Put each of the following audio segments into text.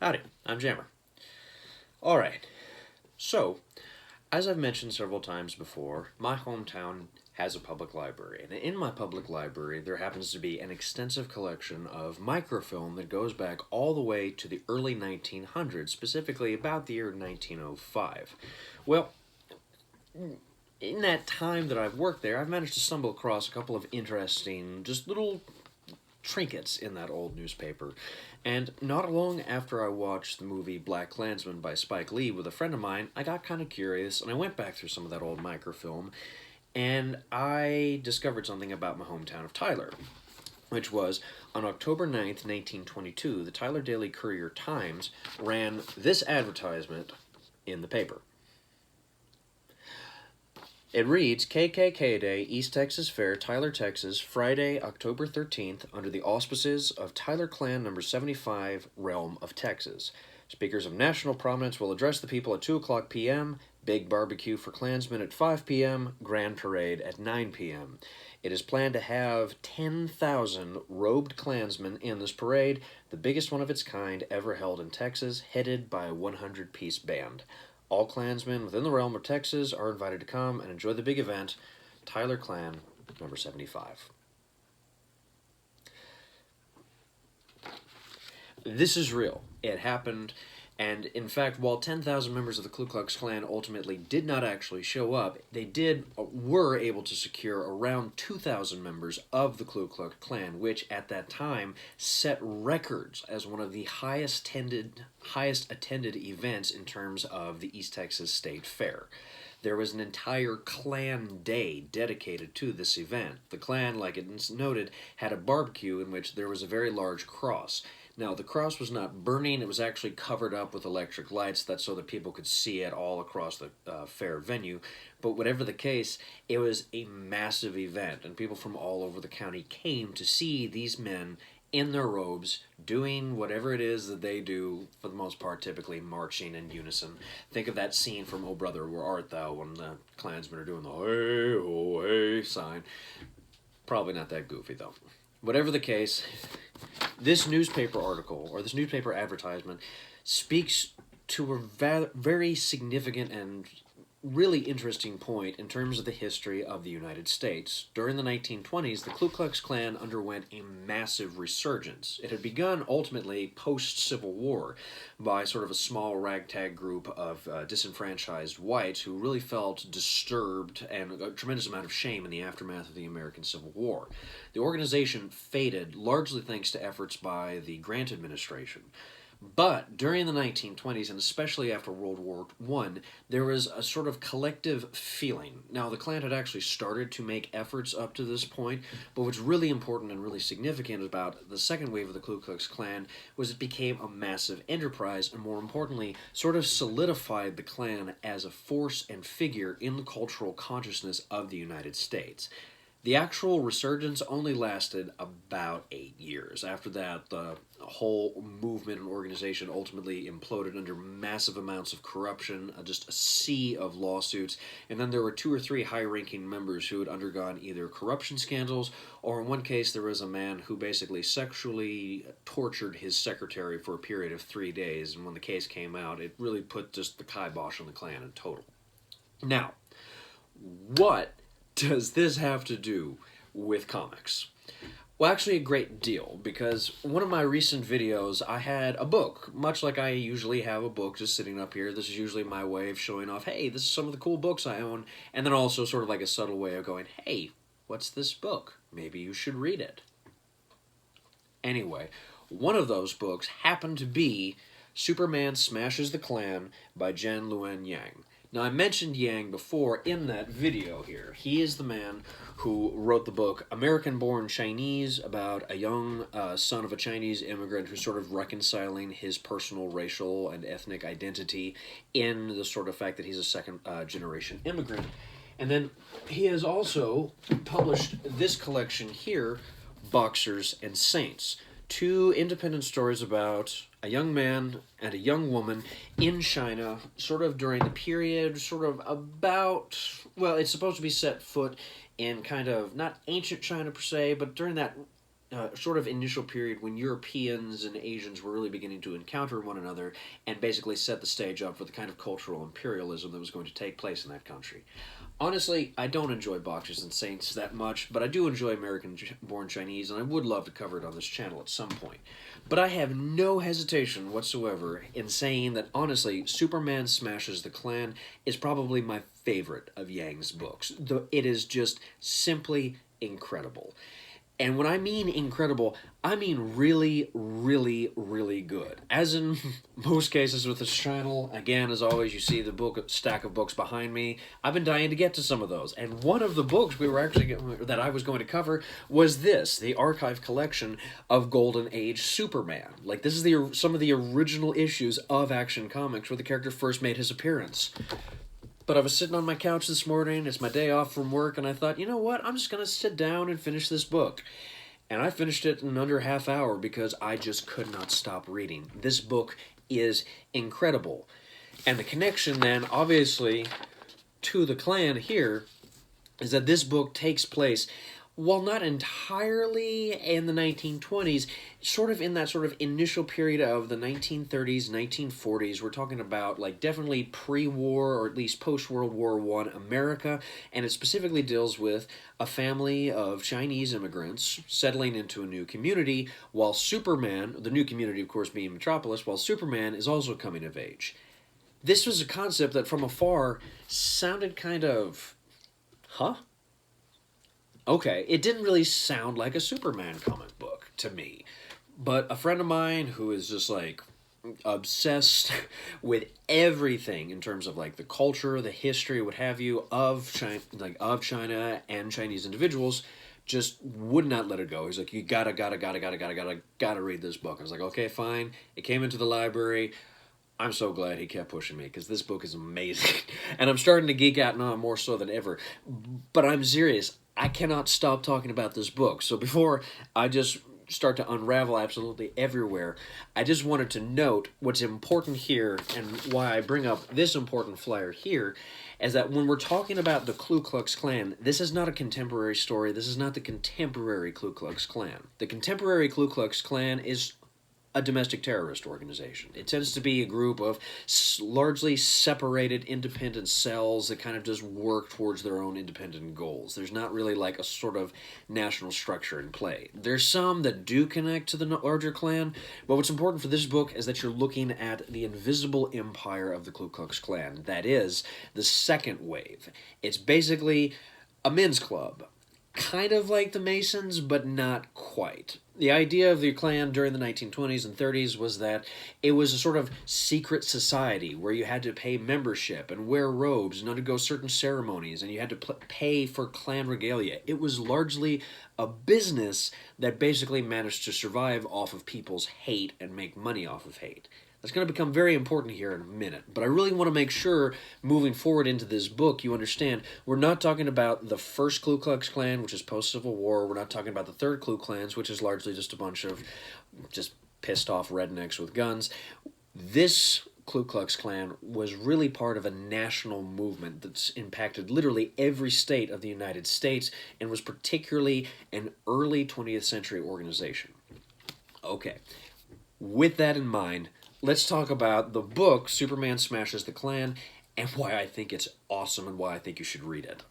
Howdy, I'm Jammer. Alright, so, as I've mentioned several times before, my hometown has a public library, and in my public library there happens to be an extensive collection of microfilm that goes back all the way to the early 1900s, specifically about the year 1905. Well, in that time that I've worked there, I've managed to stumble across a couple of interesting, just little trinkets in that old newspaper. And not long after I watched the movie Black Klansman by Spike Lee with a friend of mine, I got kind of curious and I went back through some of that old microfilm and I discovered something about my hometown of Tyler, which was on October 9th, 1922, the Tyler Daily Courier Times ran this advertisement in the paper. It reads, KKK Day, East Texas Fair, Tyler, Texas, Friday, October 13th, under the auspices of Tyler Clan number 75, Realm of Texas. Speakers of national prominence will address the people at 2 o'clock p.m., big barbecue for Klansmen at 5 p.m., grand parade at 9 p.m. It is planned to have 10,000 robed Klansmen in this parade, the biggest one of its kind ever held in Texas, headed by a 100-piece band. All Klansmen within the realm of Texas are invited to come and enjoy the big event, Tyler Clan number 75. This is real. It happened, and in fact, while 10,000 members of the Ku Klux Klan ultimately did not actually show up, they were able to secure around 2,000 members of the Ku Klux Klan, which at that time set records as one of the highest attended events in terms of the East Texas State Fair. There was an entire Klan day dedicated to this event. The Klan, like it's noted, had a barbecue in which there was a very large cross. Now, the cross was not burning, it was actually covered up with electric lights, that's so that people could see it all across the fair venue. But whatever the case, it was a massive event, and people from all over the county came to see these men in their robes, doing whatever it is that they do, for the most part, typically marching in unison. Think of that scene from Oh Brother, Where Art Thou, when the Klansmen are doing the hey, oh, hey sign. Probably not that goofy, though. Whatever the case, this newspaper article, or this newspaper advertisement, speaks to a very significant and really interesting point in terms of the history of the United States. During the 1920s, the Ku Klux Klan underwent a massive resurgence. It had begun ultimately post-Civil War by sort of a small ragtag group of disenfranchised whites who really felt disturbed and a tremendous amount of shame in the aftermath of the American Civil War. The organization faded largely thanks to efforts by the Grant administration. But during the 1920s, and especially after World War I, there was a sort of collective feeling. Now, the Klan had actually started to make efforts up to this point, but what's really important and really significant about the second wave of the Ku Klux Klan was it became a massive enterprise, and more importantly, sort of solidified the Klan as a force and figure in the cultural consciousness of the United States. The actual resurgence only lasted about 8 years. After that, the whole movement and organization ultimately imploded under massive amounts of corruption, just a sea of lawsuits, and then there were 2 or 3 high-ranking members who had undergone either corruption scandals, or in one case there was a man who basically sexually tortured his secretary for a period of 3 days, and when the case came out, it really put just the kibosh on the Klan in total. Now, what does this have to do with comics? Well, actually a great deal, because one of my recent videos, I had a book, much like I usually have a book just sitting up here. This is usually my way of showing off, hey, this is some of the cool books I own, and then also sort of like a subtle way of going, hey, what's this book? Maybe you should read it. Anyway, one of those books happened to be Superman Smashes the Klan by Luen. Now, I mentioned Yang before in that video here. He is the man who wrote the book American-Born Chinese, about a young son of a Chinese immigrant who's sort of reconciling his personal racial and ethnic identity in the sort of fact that he's a second-generation immigrant. And then he has also published this collection here, Boxers and Saints, 2 independent stories about a young man and a young woman in China, sort of during the period, sort of about, well, it's supposed to be set foot in kind of, not ancient China per se, but during that sort of initial period when Europeans and Asians were really beginning to encounter one another and basically set the stage up for the kind of cultural imperialism that was going to take place in that country. Honestly, I don't enjoy Boxers and Saints that much, but I do enjoy American-born Chinese, and I would love to cover it on this channel at some point. But I have no hesitation whatsoever in saying that, honestly, Superman Smashes the Klan is probably my favorite of Yang's books. It is just simply incredible. And when I mean incredible, I mean really, really, really good. As in most cases with this channel, again, as always, you see the stack of books behind me. I've been dying to get to some of those. And one of the books that I was going to cover was this, the archive collection of Golden Age Superman. Like, this is some of the original issues of Action Comics where the character first made his appearance. But I was sitting on my couch this morning, it's my day off from work, and I thought, you know what, I'm just going to sit down and finish this book. And I finished it in under half hour because I just could not stop reading. This book is incredible. And the connection then, obviously, to the Klan here, is that this book takes place, while not entirely in the 1920s, sort of in that sort of initial period of the 1930s, 1940s. We're talking about, like, definitely pre-war or at least post-World War I America, and it specifically deals with a family of Chinese immigrants settling into a new community, while Superman, the new community, of course, being Metropolis, while Superman is also coming of age. This was a concept that from afar sounded kind of, huh? Okay, it didn't really sound like a Superman comic book to me. But a friend of mine who is just, like, obsessed with everything in terms of, like, the culture, the history, what have you, of China and Chinese individuals, just would not let it go. He's like, you gotta read this book. I was like, okay, fine. It came into the library. I'm so glad he kept pushing me, because this book is amazing. And I'm starting to geek out now more so than ever. But I'm serious. I cannot stop talking about this book. So before I just start to unravel absolutely everywhere, I just wanted to note what's important here and why I bring up this important flyer here is that when we're talking about the Ku Klux Klan, this is not a contemporary story. This is not the contemporary Ku Klux Klan. The contemporary Ku Klux Klan is a domestic terrorist organization. It tends to be a group of largely separated independent cells that kind of just work towards their own independent goals. There's not really like a sort of national structure in play. There's some that do connect to the larger Klan, but what's important for this book is that you're looking at the invisible empire of the Ku Klux Klan. That is the second wave. It's basically a men's club. Kind of like the Masons, but not quite. The idea of the Klan during the 1920s and 30s was that it was a sort of secret society where you had to pay membership and wear robes and undergo certain ceremonies, and you had to pay for Klan regalia. It was largely a business that basically managed to survive off of people's hate and make money off of hate. That's going to become very important here in a minute, but I really want to make sure, moving forward into this book, you understand we're not talking about the first Ku Klux Klan, which is post-Civil War. We're not talking about the third Ku Klans, which is largely just a bunch of just pissed-off rednecks with guns. This Ku Klux Klan was really part of a national movement that's impacted literally every state of the United States and was particularly an early 20th century organization. Okay, with that in mind, let's talk about the book, Superman Smashes the Klan, and why I think it's awesome and why I think you should read it.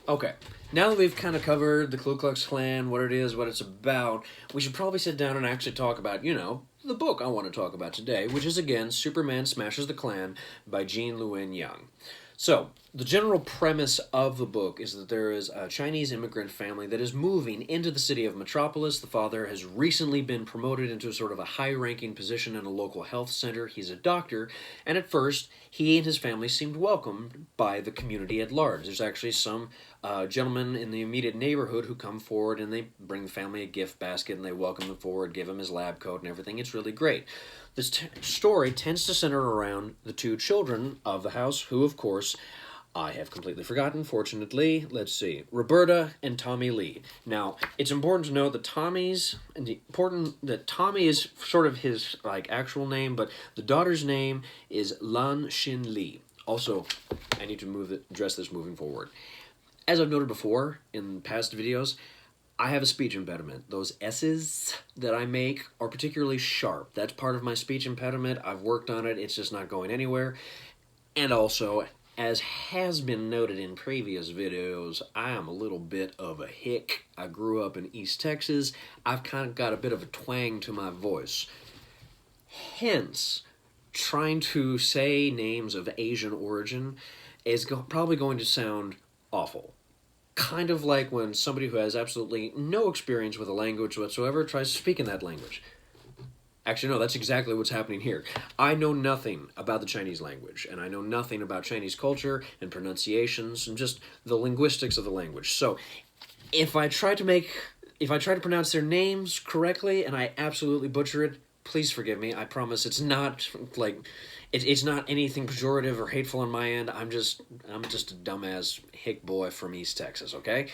Okay, now that we've kind of covered the Ku Klux Klan, what it is, what it's about, we should probably sit down and actually talk about, you know, the book I want to talk about today, which is, again, Superman Smashes the Klan by Luen Young. So, the general premise of the book is that there is a Chinese immigrant family that is moving into the city of Metropolis. The father has recently been promoted into sort of a high-ranking position in a local health center. He's a doctor, and at first, he and his family seemed welcomed by the community at large. There's actually some gentlemen in the immediate neighborhood who come forward and they bring the family a gift basket and they welcome them forward, give him his lab coat and everything. It's really great. This story tends to center around the two children of the house who, of course, I have completely forgotten, fortunately. Let's see. Roberta and Tommy Lee. Now, it's important to note that Tommy is sort of his actual name, but the daughter's name is Lan Xin Lee. Also, I need to address this moving forward. As I've noted before in past videos, I have a speech impediment. Those S's that I make are particularly sharp. That's part of my speech impediment. I've worked on it. It's just not going anywhere. And also, as has been noted in previous videos, I am a little bit of a hick. I grew up in East Texas. I've kind of got a bit of a twang to my voice. Hence, trying to say names of Asian origin is probably going to sound awful. Kind of like when somebody who has absolutely no experience with a language whatsoever tries to speak in that language. Actually, no, that's exactly what's happening here. I know nothing about the Chinese language, and I know nothing about Chinese culture and pronunciations and just the linguistics of the language. So, if I try to pronounce their names correctly and I absolutely butcher it, please forgive me. I promise it's not like it's not anything pejorative or hateful on my end. I'm just a dumbass hick boy from East Texas, okay?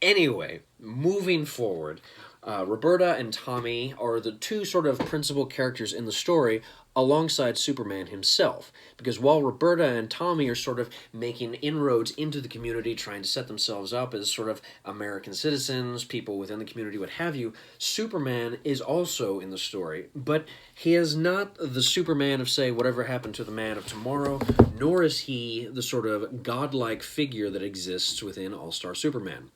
Anyway, moving forward, Roberta and Tommy are the two sort of principal characters in the story alongside Superman himself. Because while Roberta and Tommy are sort of making inroads into the community, trying to set themselves up as sort of American citizens, people within the community, what have you, Superman is also in the story. But he is not the Superman of, say, whatever happened to the Man of Tomorrow, nor is he the sort of godlike figure that exists within All-Star Superman.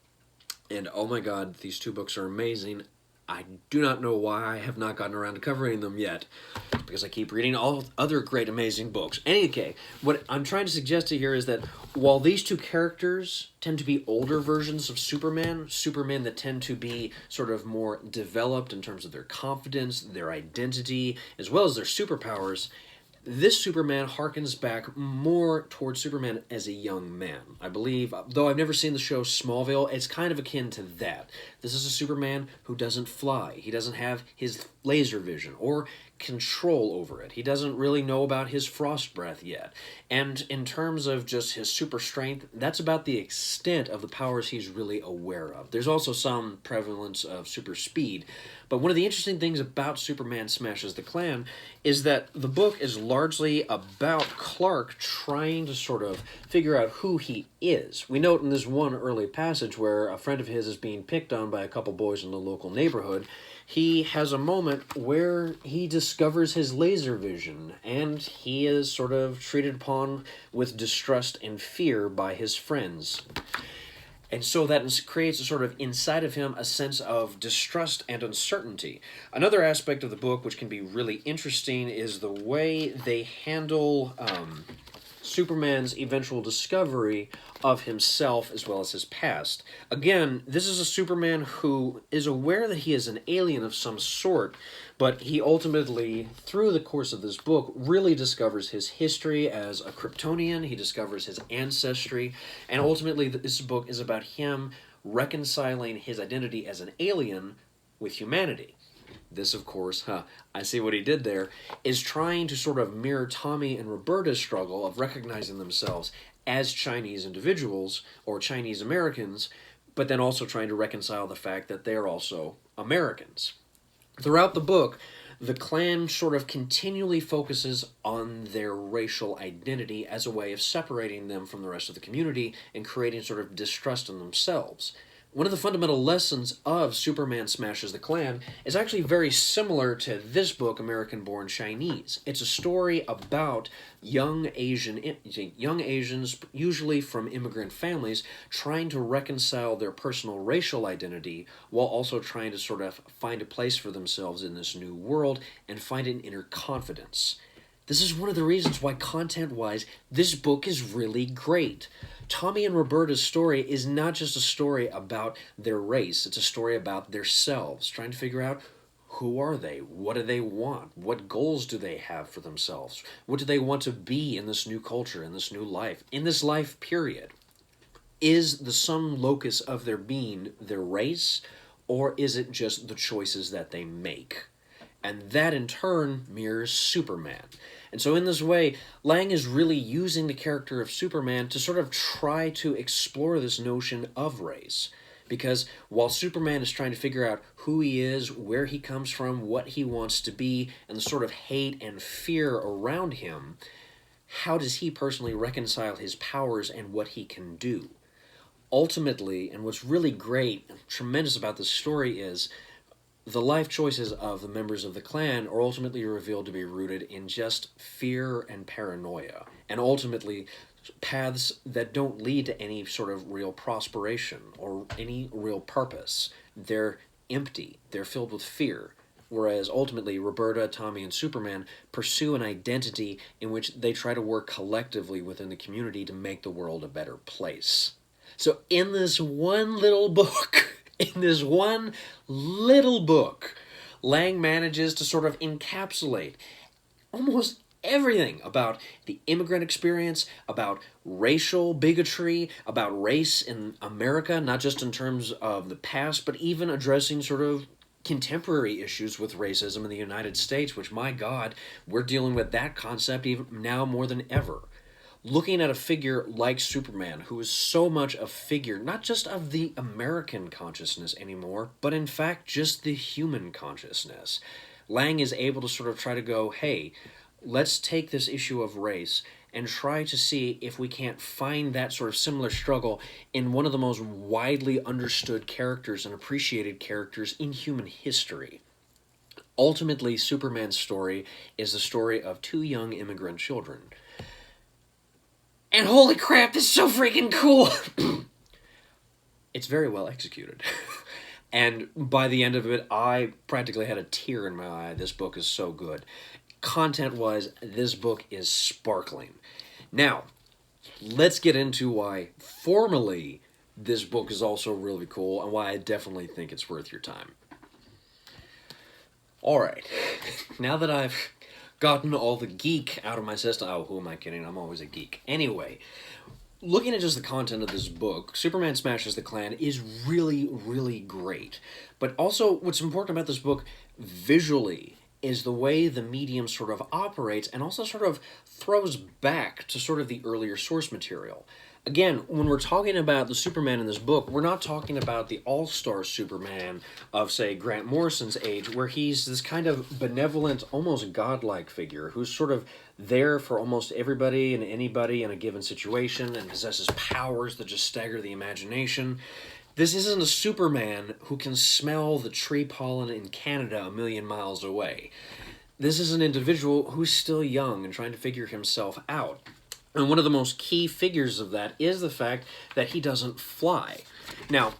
And oh my god, these two books are amazing. I do not know why I have not gotten around to covering them yet, because I keep reading all other great, amazing books. Anyway, what I'm trying to suggest here is that while these two characters tend to be older versions of Superman that tend to be sort of more developed in terms of their confidence, their identity, as well as their superpowers, this Superman harkens back more towards Superman as a young man. I believe, though I've never seen the show Smallville, it's kind of akin to that. This is a Superman who doesn't fly. He doesn't have his laser vision or control over it. He doesn't really know about his frost breath yet. And in terms of just his super strength, that's about the extent of the powers he's really aware of. There's also some prevalence of super speed. But one of the interesting things about Superman Smashes the Klan is that the book is largely about Clark trying to sort of figure out who he is. We note in this one early passage where a friend of his is being picked on by a couple boys in the local neighborhood. He has a moment where he discovers his laser vision, and he is sort of treated upon with distrust and fear by his friends. And so that creates a sort of inside of him a sense of distrust and uncertainty. Another aspect of the book which can be really interesting is the way they handle Superman's eventual discovery of himself as well as his past. Again, this is a Superman who is aware that he is an alien of some sort, but he ultimately, through the course of this book, really discovers his history as a Kryptonian, he discovers his ancestry, and ultimately this book is about him reconciling his identity as an alien with humanity. This, of course, I see what he did there, is trying to sort of mirror Tommy and Roberta's struggle of recognizing themselves as Chinese individuals or Chinese Americans, but then also trying to reconcile the fact that they're also Americans. Throughout the book, the Klan sort of continually focuses on their racial identity as a way of separating them from the rest of the community and creating sort of distrust in themselves. One of the fundamental lessons of Superman Smashes the Klan is actually very similar to this book, American-Born Chinese. It's a story about young Asians, usually from immigrant families, trying to reconcile their personal racial identity while also trying to sort of find a place for themselves in this new world and find an inner confidence. This is one of the reasons why, content-wise, this book is really great. Tommy and Roberta's story is not just a story about their race, it's a story about themselves, trying to figure out who are they, what do they want, what goals do they have for themselves, what do they want to be in this new culture, in this new life, in this life period. Is the sum locus of their being their race, or is it just the choices that they make? And that, in turn, mirrors Superman. And so in this way, Lang is really using the character of Superman to sort of try to explore this notion of race. Because while Superman is trying to figure out who he is, where he comes from, what he wants to be, and the sort of hate and fear around him, how does he personally reconcile his powers and what he can do? ultimately, and what's really great and tremendous about this story is the life choices of the members of the Klan are ultimately revealed to be rooted in just fear and paranoia, and ultimately paths that don't lead to any sort of real prosperation or any real purpose. They're empty, they're filled with fear. Whereas ultimately, Roberta, Tommy, and Superman pursue an identity in which they try to work collectively within the community to make the world a better place. So in this one little book, Lang manages to sort of encapsulate almost everything about the immigrant experience, about racial bigotry, about race in America, not just in terms of the past, but even addressing sort of contemporary issues with racism in the United States, which, my God, we're dealing with that concept even now more than ever. Looking at a figure like Superman, who is so much a figure, not just of the American consciousness anymore, but in fact just the human consciousness. Lang is able to sort of try to go, hey, let's take this issue of race and try to see if we can't find that sort of similar struggle in one of the most widely understood characters and appreciated characters in human history. Ultimately, Superman's story is the story of two young immigrant children. And holy crap, this is so freaking cool! It's very well executed. And by the end of it, I practically had a tear in my eye. This book is so good. Content-wise, this book is sparkling. Now, let's get into why formally this book is also really cool and why I definitely think it's worth your time. Alright, now that I've gotten all the geek out of my system, oh, who am I kidding? I'm always a geek. Anyway, looking at just the content of this book, Superman Smashes the Klan is really, really great. But also, what's important about this book visually is the way the medium sort of operates and also sort of throws back to sort of the earlier source material. Again, when we're talking about the Superman in this book, we're not talking about the all-star Superman of, say, Grant Morrison's age, where he's this kind of benevolent, almost godlike figure who's sort of there for almost everybody and anybody in a given situation and possesses powers that just stagger the imagination. This isn't a Superman who can smell the tree pollen in Canada a million miles away. This is an individual who's still young and trying to figure himself out. And one of the most key figures of that is the fact that he doesn't fly. Now,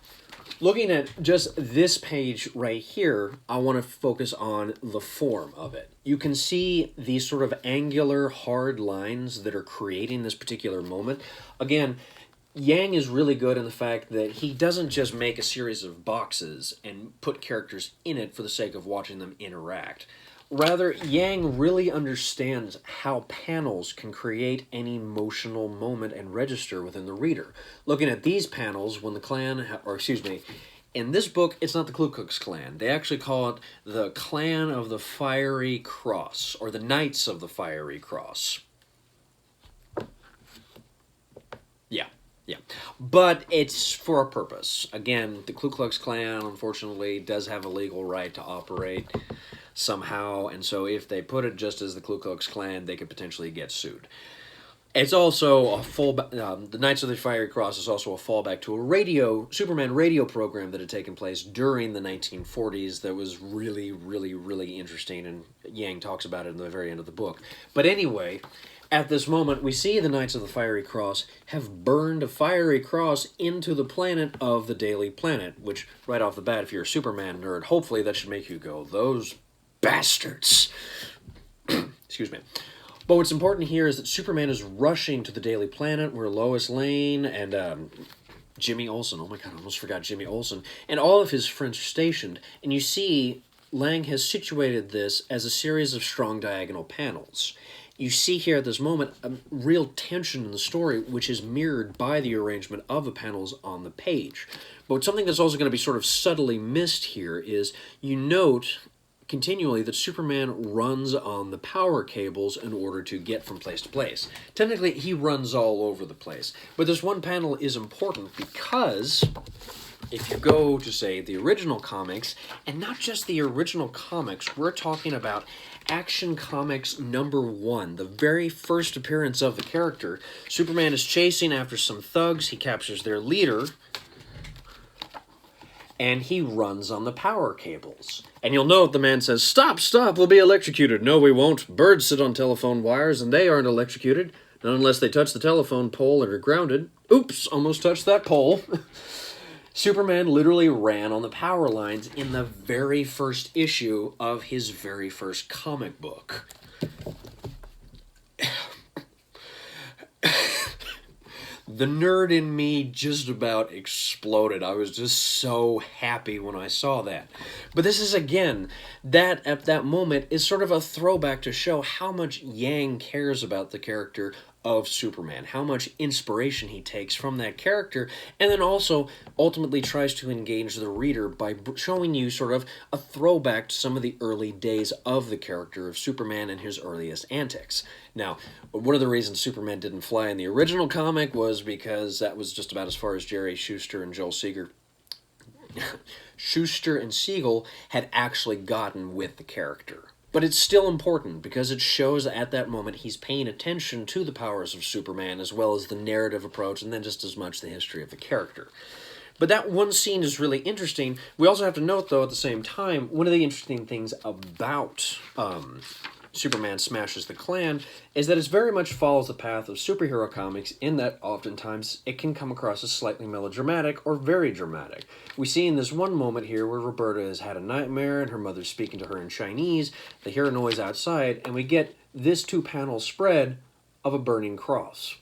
looking at just this page right here, I want to focus on the form of it. You can see these sort of angular, hard lines that are creating this particular moment. Again, Yang is really good in the fact that he doesn't just make a series of boxes and put characters in it for the sake of watching them interact. Rather, Yang really understands how panels can create an emotional moment and register within the reader. Looking at these panels, when the Klan, in this book, it's not the Ku Klux Klan. They actually call it the Clan of the Fiery Cross, or the Knights of the Fiery Cross. Yeah. But it's for a purpose. Again, the Ku Klux Klan, unfortunately, does have a legal right to operate somehow, and so if they put it just as the Ku Klux Klan, they could potentially get sued. It's also a fallback. The Knights of the Fiery Cross is also a fallback to a Superman radio program that had taken place during the 1940s that was really, really, really interesting, and Yang talks about it in the very end of the book. But anyway, at this moment, we see the Knights of the Fiery Cross have burned a fiery cross into the planet of the Daily Planet, which, right off the bat, if you're a Superman nerd, hopefully that should make you go, those bastards. Excuse me. But what's important here is that Superman is rushing to the Daily Planet where Lois Lane and Jimmy Olsen, oh my god, I almost forgot Jimmy Olsen, and all of his friends are stationed. And you see Lang has situated this as a series of strong diagonal panels. You see here at this moment a real tension in the story, which is mirrored by the arrangement of the panels on the page. But something that's also going to be sort of subtly missed here is you note continually that Superman runs on the power cables in order to get from place to place. Technically, he runs all over the place. But this one panel is important because if you go to, say, the original comics, and not just the original comics, we're talking about Action Comics #1, the very first appearance of the character. Superman is chasing after some thugs. He captures their leader, and he runs on the power cables. And you'll note the man says, "Stop, stop, we'll be electrocuted." "No, we won't. Birds sit on telephone wires, and they aren't electrocuted. Not unless they touch the telephone pole and are grounded." Oops, almost touched that pole. Superman literally ran on the power lines in the very first issue of his very first comic book. The nerd in me just about exploded. I was just so happy when I saw that. But this is, again, that at that moment is sort of a throwback to show how much Yang cares about the character of Superman, how much inspiration he takes from that character, and then also ultimately tries to engage the reader by showing you sort of a throwback to some of the early days of the character of Superman and his earliest antics. Now, one of the reasons Superman didn't fly in the original comic was because that was just about as far as Jerry Schuster and Joel Seeger Schuster and Siegel had actually gotten with the character. But it's still important because it shows at that moment he's paying attention to the powers of Superman as well as the narrative approach and then just as much the history of the character. But that one scene is really interesting. We also have to note, though, at the same time, one of the interesting things about Superman Smashes the Klan is that it very much follows the path of superhero comics in that oftentimes it can come across as slightly melodramatic or very dramatic. We see in this one moment here where Roberta has had a nightmare and her mother's speaking to her in Chinese, they hear a noise outside, and we get this 2-panel spread of a burning cross.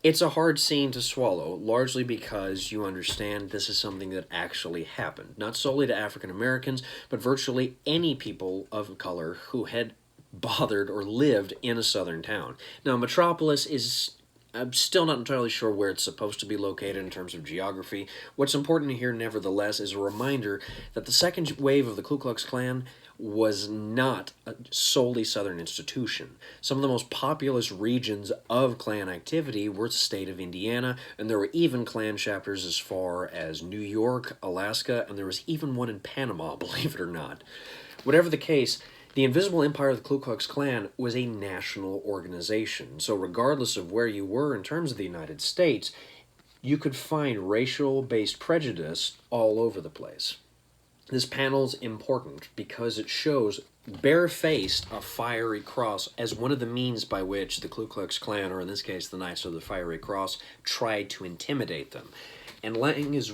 It's a hard scene to swallow, largely because you understand this is something that actually happened, not solely to African Americans, but virtually any people of color who had bothered or lived in a southern town. Now, Metropolis is... I'm still not entirely sure where it's supposed to be located in terms of geography. What's important here, nevertheless, is a reminder that the second wave of the Ku Klux Klan was not a solely Southern institution. Some of the most populous regions of Klan activity were the state of Indiana, and there were even Klan chapters as far as New York, Alaska, and there was even one in Panama, believe it or not. Whatever the case, the Invisible Empire of the Ku Klux Klan was a national organization, so regardless of where you were in terms of the United States, you could find racial-based prejudice all over the place. This panel's important because it shows barefaced a fiery cross as one of the means by which the Ku Klux Klan, or in this case the Knights of the Fiery Cross, tried to intimidate them. And Yang is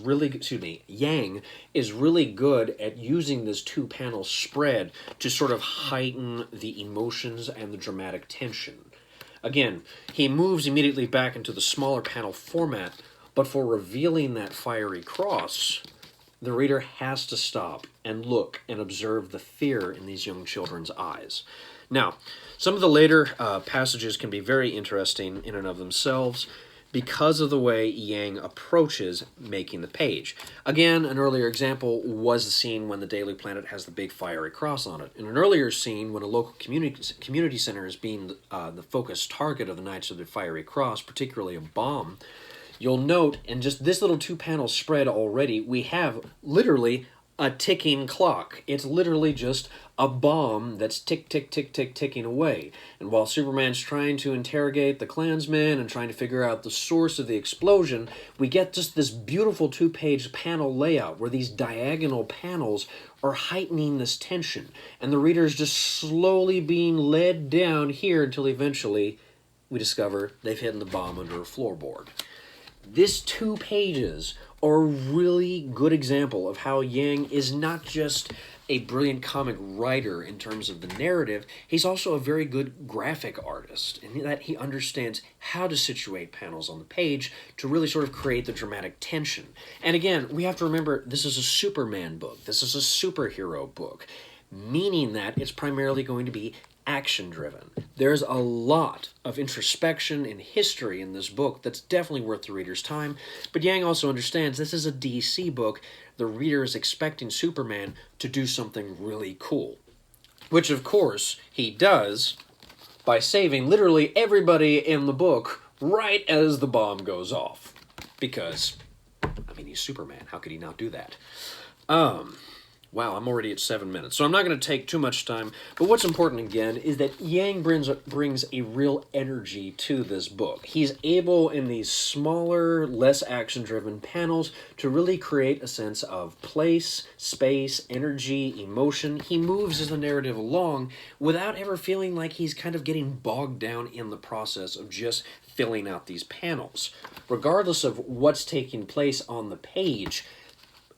really good at using this 2-panel spread to sort of heighten the emotions and the dramatic tension. Again, he moves immediately back into the smaller panel format, but for revealing that fiery cross, the reader has to stop and look and observe the fear in these young children's eyes. Now, some of the later passages can be very interesting in and of themselves because of the way Yang approaches making the page. Again, an earlier example was the scene when the Daily Planet has the big fiery cross on it. In an earlier scene, when a local community center is being the focused target of the Knights of the Fiery Cross, particularly a bomb, you'll note in just this little 2-panel spread already, we have literally a ticking clock. It's literally just a bomb that's tick, tick, tick, tick, ticking away. And while Superman's trying to interrogate the Klansmen and trying to figure out the source of the explosion, we get just this beautiful 2-page panel layout where these diagonal panels are heightening this tension. And the reader is just slowly being led down here until eventually we discover they've hidden the bomb under a floorboard. This 2 pages are a really good example of how Yang is not just a brilliant comic writer in terms of the narrative, he's also a very good graphic artist, in that he understands how to situate panels on the page to really sort of create the dramatic tension. And again, we have to remember this is a Superman book, this is a superhero book, meaning that it's primarily going to be action-driven. There's a lot of introspection and history in this book that's definitely worth the reader's time, but Yang also understands this is a DC book. The reader is expecting Superman to do something really cool, which of course he does by saving literally everybody in the book right as the bomb goes off, because I mean, he's Superman. How could he not do that? Wow, I'm already at 7 minutes, so I'm not going to take too much time. But what's important, again, is that Yang brings a real energy to this book. He's able, in these smaller, less action-driven panels, to really create a sense of place, space, energy, emotion. He moves the narrative along without ever feeling like he's kind of getting bogged down in the process of just filling out these panels. Regardless of what's taking place on the page,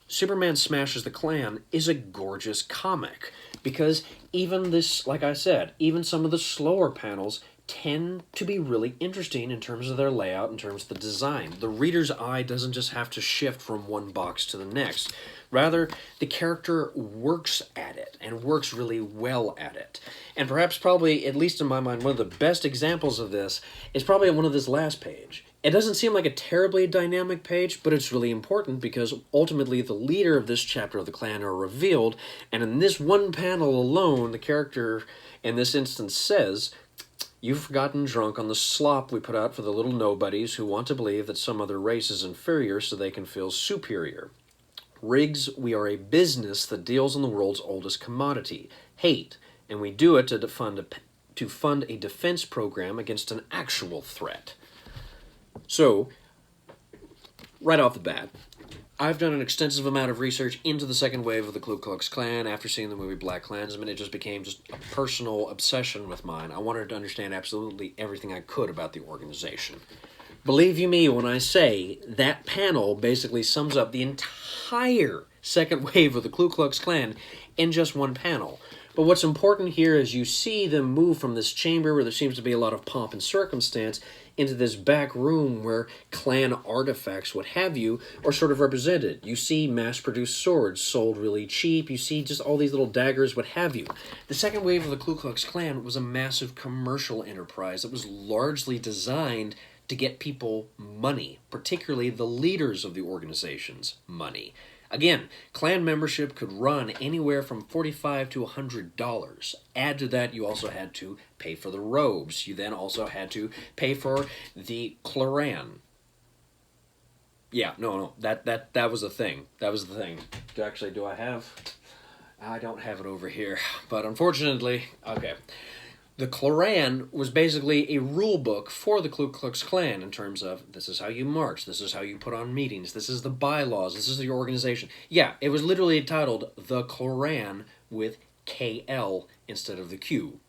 Superman Smashes the Klan is a gorgeous comic, because even this, like I said, even some of the slower panels tend to be really interesting in terms of their layout, in terms of the design. The reader's eye doesn't just have to shift from one box to the next. Rather, the character works at it, and works really well at it. And perhaps probably, at least in my mind, one of the best examples of this is probably on one of this last page. It doesn't seem like a terribly dynamic page, but it's really important because ultimately the leader of this chapter of the Klan are revealed, and in this one panel alone, the character in this instance says, "You've gotten drunk on the slop we put out for the little nobodies who want to believe that some other race is inferior so they can feel superior. Riggs, we are a business that deals in the world's oldest commodity, hate, and we do it to fund a defense program against an actual threat." So, right off the bat, I've done an extensive amount of research into the second wave of the Ku Klux Klan after seeing the movie Black Klansman. It just became just a personal obsession with mine. I wanted to understand absolutely everything I could about the organization. Believe you me when I say that panel basically sums up the entire second wave of the Ku Klux Klan in just one panel. But what's important here is you see them move from this chamber where there seems to be a lot of pomp and circumstance into this back room where Klan artifacts, what have you, are sort of represented. You see mass-produced swords sold really cheap. You see just all these little daggers, what have you. The second wave of the Ku Klux Klan was a massive commercial enterprise that was largely designed to get people money, particularly the leaders of the organization's money. Again, Klan membership could run anywhere from $45 to $100. Add to that, you also had to pay for the robes. You then also had to pay for the Kloran. Yeah, no, that was the thing. That was the thing. Actually, do I have? I don't have it over here, but unfortunately, okay. The Kloran was basically a rule book for the Ku Klux Klan in terms of this is how you march, this is how you put on meetings, this is the bylaws, this is the organization. Yeah, it was literally titled The Kloran with KL instead of the Q.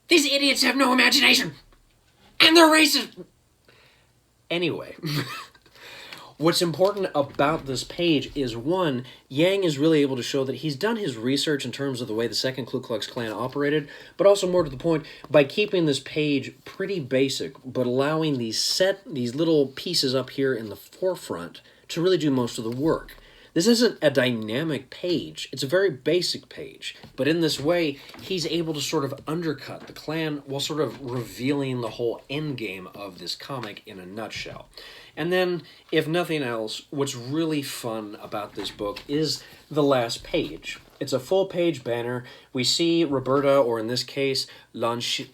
These idiots have no imagination! And they're racist! Anyway... What's important about this page is, one, Yang is really able to show that he's done his research in terms of the way the second Ku Klux Klan operated, but also more to the point, by keeping this page pretty basic, but allowing these little pieces up here in the forefront to really do most of the work. This isn't a dynamic page. It's a very basic page. But in this way, he's able to sort of undercut the Klan while sort of revealing the whole endgame of this comic in a nutshell. And then, if nothing else, what's really fun about this book is the last page. It's a full-page banner. We see Roberta, or in this case, Lon Shin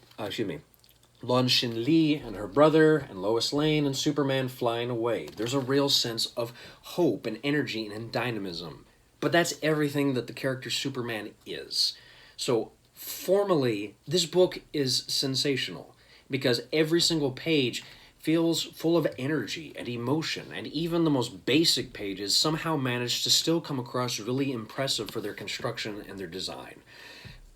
Lee and her brother, and Lois Lane and Superman flying away. There's a real sense of hope and energy and dynamism. But that's everything that the character Superman is. So, formally, this book is sensational, because every single page feels full of energy and emotion, and even the most basic pages somehow manage to still come across really impressive for their construction and their design.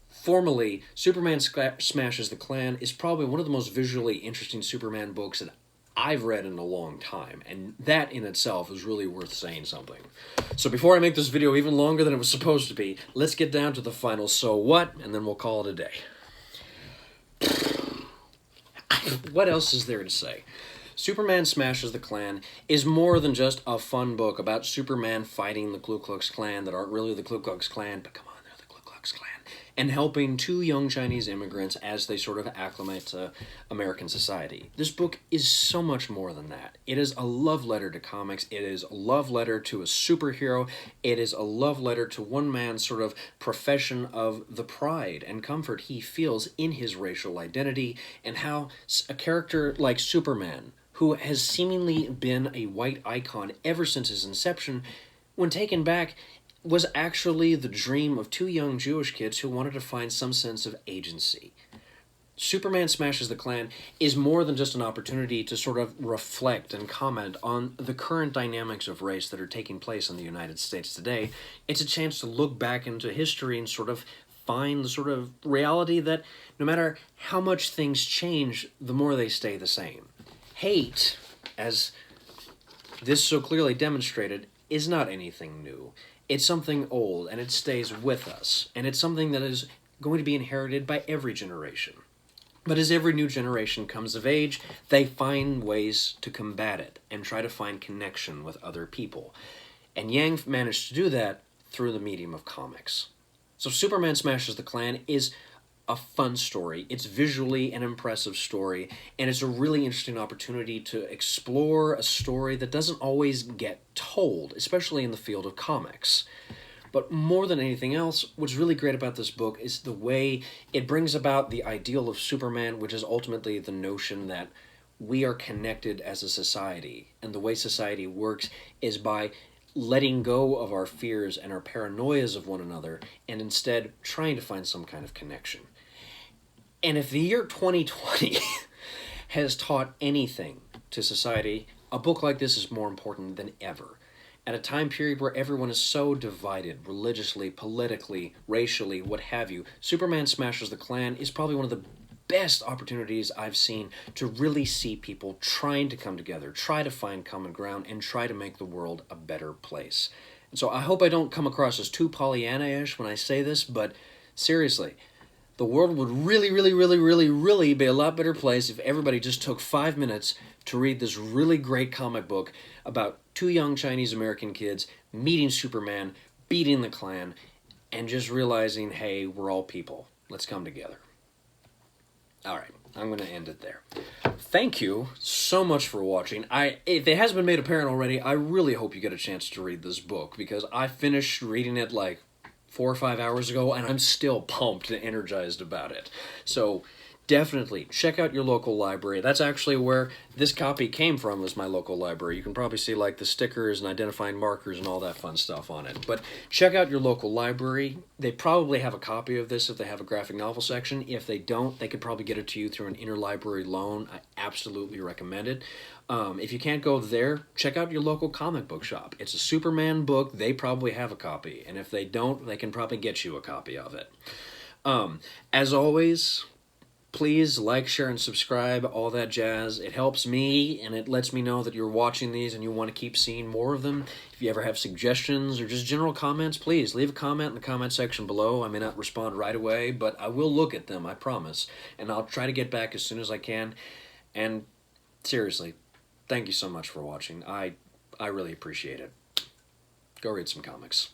Formally, Superman Smashes the Klan is probably one of the most visually interesting Superman books that I've read in a long time, and that in itself is really worth saying something. So before I make this video even longer than it was supposed to be, let's get down to the final so what, and then we'll call it a day. What else is there to say? Superman Smashes the Klan is more than just a fun book about Superman fighting the Ku Klux Klan that aren't really the Ku Klux Klan, but come on, they're the Ku Klux Klan, and helping two young Chinese immigrants as they sort of acclimate to American society. This book is so much more than that. It is a love letter to comics. It is a love letter to a superhero. It is a love letter to one man's sort of profession of the pride and comfort he feels in his racial identity, and how a character like Superman, who has seemingly been a white icon ever since his inception, when taken back, was actually the dream of two young Jewish kids who wanted to find some sense of agency. Superman Smashes the Klan is more than just an opportunity to sort of reflect and comment on the current dynamics of race that are taking place in the United States today. It's a chance to look back into history and sort of find the sort of reality that no matter how much things change, the more they stay the same. Hate, as this so clearly demonstrated, is not anything new. It's something old, and it stays with us, and it's something that is going to be inherited by every generation. But as every new generation comes of age, they find ways to combat it and try to find connection with other people. And Yang managed to do that through the medium of comics. So Superman Smashes the Klan is a fun story. It's visually an impressive story, and it's a really interesting opportunity to explore a story that doesn't always get told, especially in the field of comics. But more than anything else, what's really great about this book is the way it brings about the ideal of Superman, which is ultimately the notion that we are connected as a society. And the way society works is by letting go of our fears and our paranoias of one another, and instead trying to find some kind of connection. And if the year 2020 has taught anything to society, a book like this is more important than ever. At a time period where everyone is so divided, religiously, politically, racially, what have you, Superman Smashes the Klan is probably one of the best opportunities I've seen to really see people trying to come together, try to find common ground, and try to make the world a better place. And so I hope I don't come across as too Pollyanna-ish when I say this, but seriously, the world would really be a lot better place if everybody just took 5 minutes to read this really great comic book about two young Chinese American kids meeting Superman, beating the Klan, and just realizing, hey, we're all people. Let's come together. All right, I'm going to end it there. Thank you so much for watching. If it hasn't been made apparent already, I really hope you get a chance to read this book, because I finished reading it like 4 or 5 hours ago, and I'm still pumped and energized about it. So definitely check out your local library. That's actually where this copy came from, was my local library. You can probably see like the stickers and identifying markers and all that fun stuff on it. But check out your local library. They probably have a copy of this if they have a graphic novel section. If they don't, they could probably get it to you through an interlibrary loan. I absolutely recommend it. If you can't go there, check out your local comic book shop. It's a Superman book. They probably have a copy. And if they don't, they can probably get you a copy of it. As always, please like, share, and subscribe, all that jazz. It helps me, and it lets me know that you're watching these and you want to keep seeing more of them. If you ever have suggestions or just general comments, please leave a comment in the comment section below. I may not respond right away, but I will look at them, I promise. And I'll try to get back as soon as I can. And seriously, thank you so much for watching. I really appreciate it. Go read some comics.